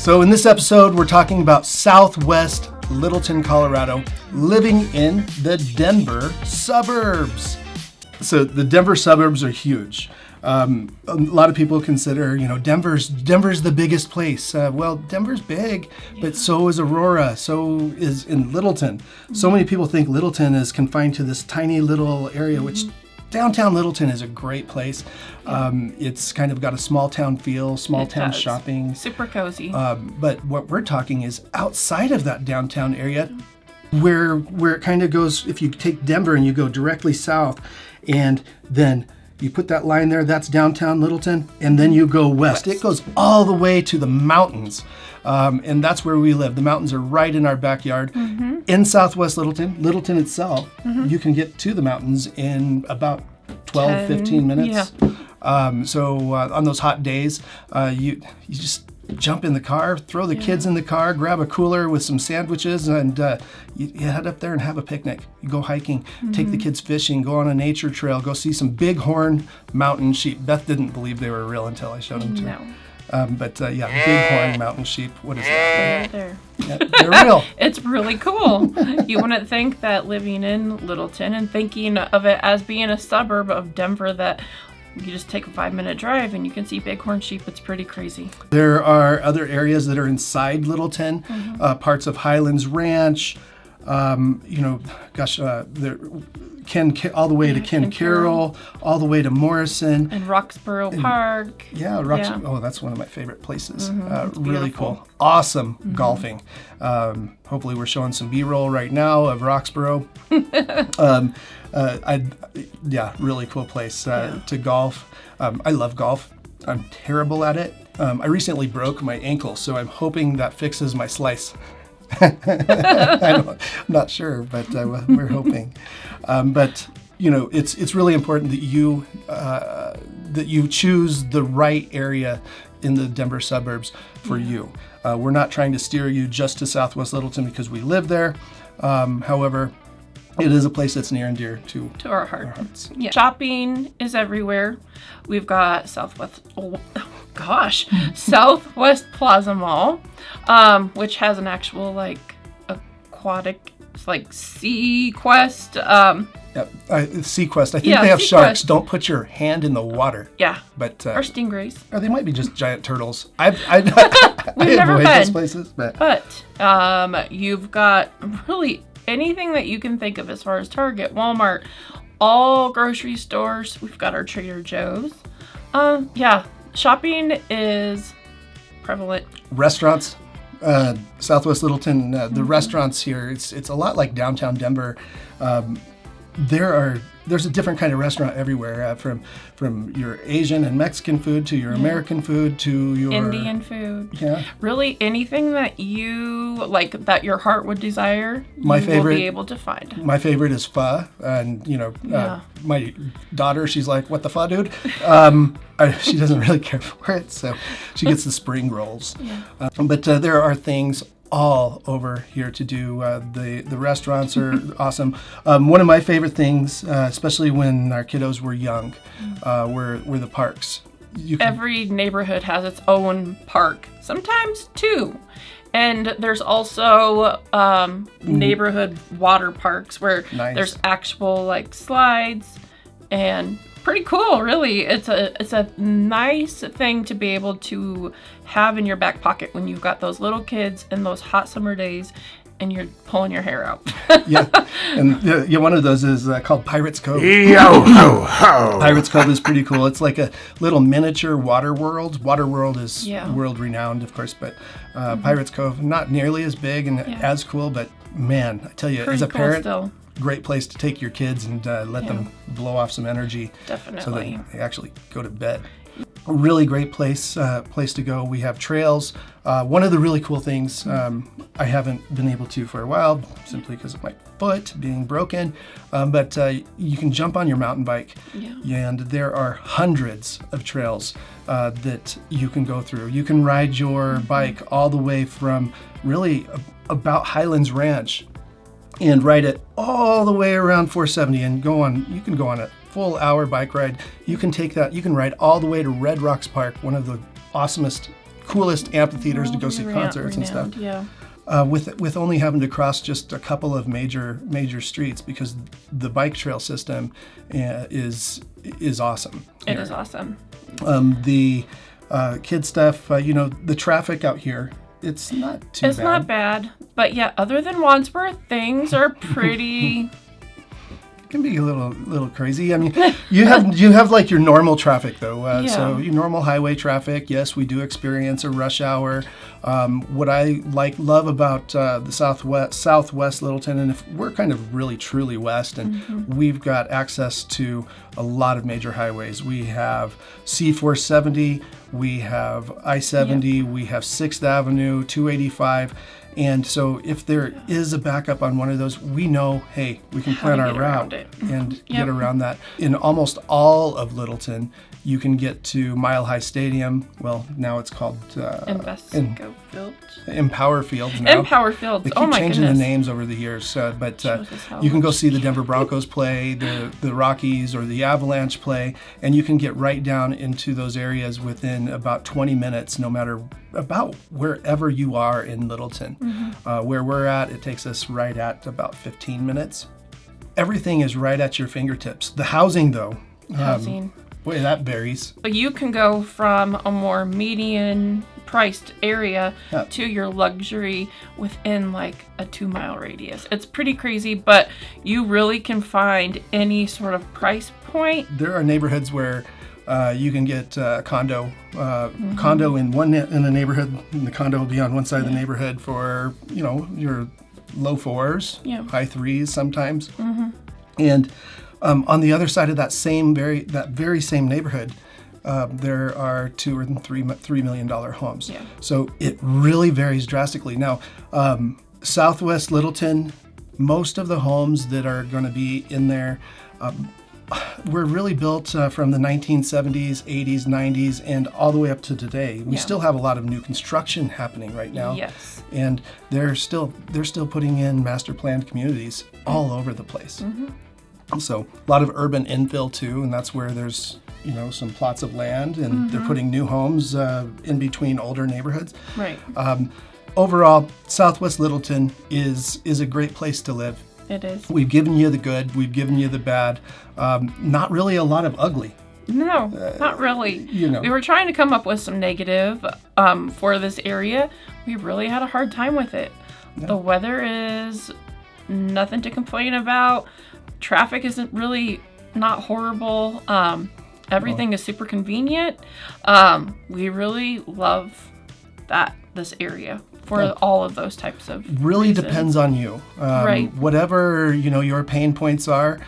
So in this episode, we're talking about Southwest Littleton, Colorado, living in the Denver suburbs. So the Denver suburbs are huge. A lot of people consider, Denver's the biggest place. Well, Denver's big, but so is Aurora, so is in Littleton. So many people think Littleton is confined to this tiny little area, which downtown Littleton is a great place. It's kind of got a small town feel, small town shopping. Super cozy. But what we're talking is outside of that downtown area, where it kind of goes, if you take Denver and you go directly south, and then you put that line there, that's downtown Littleton, and then you go west. It goes all the way to the mountains, and that's where we live. The mountains are right in our backyard. In Southwest Littleton itself, you can get to the mountains in about 15 minutes. Yeah. So on those hot days, you just jump in the car, throw the kids in the car, grab a cooler with some sandwiches, and you head up there and have a picnic. You go hiking, take the kids fishing, go on a nature trail, go see some bighorn mountain sheep. Beth didn't believe they were real until I showed them to her. But bighorn mountain sheep. What is that? There. Yeah, they're real. It's really cool. You wouldn't think that living in Littleton and thinking of it as being a suburb of Denver that you just take a 5-minute drive and you can see bighorn sheep. It's pretty crazy. There are other areas that are inside Littleton, parts of Highlands Ranch, Ken all the way to Ken Carroll, all the way to Morrison. And Roxborough Park. Yeah, Oh, that's one of my favorite places. Really cool. Awesome golfing. Hopefully we're showing some B-roll right now of Roxborough. Really cool place to golf. I love golf. I'm terrible at it. I recently broke my ankle, so I'm hoping that fixes my slice. I'm not sure, but we're hoping. But it's really important that you choose the right area in the Denver suburbs for you. We're not trying to steer you just to Southwest Littleton because we live there. However, it is a place that's near and dear to our hearts. Yeah. Shopping is everywhere. We've got Southwest Plaza Mall, which has an actual aquatic Sea Quest. Sea Quest. I think they have sharks. Quest. Don't put your hand in the water. Yeah. But or stingrays. Or they might be just giant turtles. We've never been those places, but you've got really anything that you can think of as far as Target, Walmart, all grocery stores. We've got our Trader Joe's. Shopping is prevalent. Restaurants, Southwest Littleton, the restaurants here, it's a lot like downtown Denver. There's a different kind of restaurant everywhere, from your Asian and Mexican food to your American food to your Indian food. Yeah. Really anything that you like, that your heart would desire, will be able to find. My favorite is pho, and my daughter, she's like, "What the pho, dude?" She doesn't really care for it, so she gets the spring rolls. Yeah. But there are things all over here to do. The restaurants are awesome. One of my favorite things, especially when our kiddos were young, were the parks. Every neighborhood has its own park, sometimes two. And there's also neighborhood water parks where there's actual slides, and pretty cool, really. It's a nice thing to be able to have in your back pocket when you've got those little kids in those hot summer days and you're pulling your hair out. And one of those is called Pirates Cove. Yo ho ho! Pirates Cove is pretty cool. It's like a little miniature water world. Water world is world renowned, of course, but Pirates Cove, not nearly as big and as cool, but man, I tell you, pretty as a cool parent, still. Great place to take your kids and let them blow off some energy. Definitely. So that they actually go to bed. A really great place to go. We have trails. One of the really cool things I haven't been able to for a while, simply because of my foot being broken, but you can jump on your mountain bike, and there are hundreds of trails that you can go through. You can ride your bike all the way from really about Highlands Ranch and ride it all the way around 470 and you can go on a full hour bike ride. You can take that, you can ride all the way to Red Rocks Park, one of the awesomest coolest amphitheaters to go see concerts and stuff. Yeah. With only having to cross just a couple of major streets, because the bike trail system is awesome. It is awesome. The kid stuff, the traffic out here, it's not too bad. It's not bad, but yeah, other than Wadsworth, things are pretty. Can be a little crazy. I mean, you have like your normal traffic though. So your normal highway traffic. Yes, we do experience a rush hour. What I love about the Southwest Littleton, and if we're kind of really truly west, and we've got access to a lot of major highways. We have C470, we have I-70, we have 6th Avenue, 285. And so if there is a backup on one of those, we know, hey, we can plan our route and get around that. In almost all of Littleton, you can get to Mile High Stadium. Well, now it's called Empower Fields now. Empower Fields. They keep changing the names over the years, but you can go see the Denver Broncos play, the Rockies or the Avalanche play, and you can get right down into those areas within about 20 minutes, no matter about wherever you are in Littleton. Where we're at, it takes us right at about 15 minutes. Everything is right at your fingertips. The housing, though. Boy, that varies. But you can go from a more median priced area to your luxury within like a 2-mile radius. It's pretty crazy, but you really can find any sort of price point. There are neighborhoods where you can get a condo in a neighborhood, and the condo will be on one side of the neighborhood for your low 4s, high 3s sometimes, and on the other side of that very same neighborhood, there are $2 or $3 million homes. So it really varies drastically. Now, Southwest Littleton, most of the homes that are going to be in there were really built from the 1970s, 80s, 90s, and all the way up to today. We still have a lot of new construction happening right now. Yes. And they're still putting in master planned communities all over the place. So a lot of urban infill too, and that's where there's some plots of land, and they're putting new homes in between older neighborhoods. Right. Overall, Southwest Littleton is a great place to live. It is. We've given you the good, we've given you the bad. Not really a lot of ugly. No, not really. We were trying to come up with some negative for this area. We really had a hard time with it. Yeah. The weather is nothing to complain about. Traffic isn't really not horrible. Everything is super convenient. We really love this area for all of those types of really reasons. Depends on you. Right. Whatever your pain points are.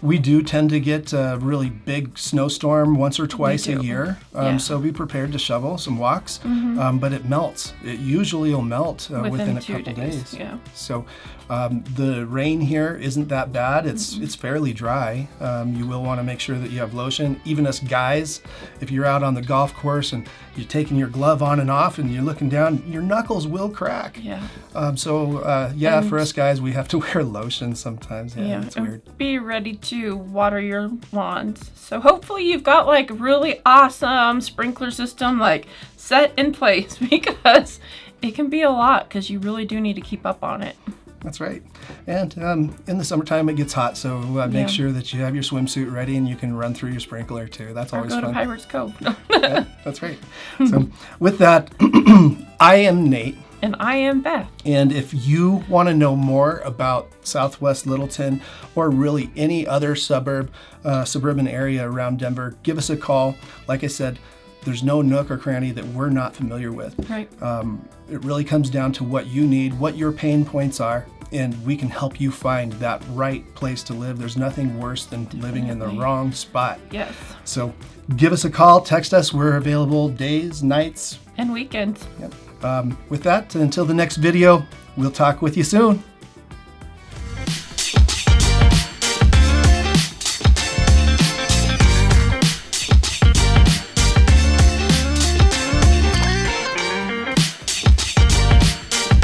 We do tend to get a really big snowstorm once or twice a year, so be prepared to shovel some walks, but it melts. It usually will melt within a couple days. Yeah. So the rain here isn't that bad. It's fairly dry. You will want to make sure that you have lotion. Even us guys, if you're out on the golf course and you're taking your glove on and off and you're looking down, your knuckles will crack. Yeah. For us guys, we have to wear lotion sometimes. Yeah, it's weird. Be ready to water your lawns. So hopefully you've got like really awesome sprinkler system like set in place, because it can be a lot, because you really do need to keep up on it. That's right. And in the summertime it gets hot, so make sure that you have your swimsuit ready and you can run through your sprinkler too. That's always fun. Go to Pirates Cove. Yeah, that's right. So with that, I am Nate. And I am Beth. And if you want to know more about Southwest Littleton or really any other suburban area around Denver, give us a call. Like I said, there's no nook or cranny that we're not familiar with. Right. It really comes down to what you need, what your pain points are, and we can help you find that right place to live. There's nothing worse than living in the wrong spot. Yes. So give us a call, text us. We're available days, nights, and weekends. Yep. With that, until the next video, we'll talk with you soon.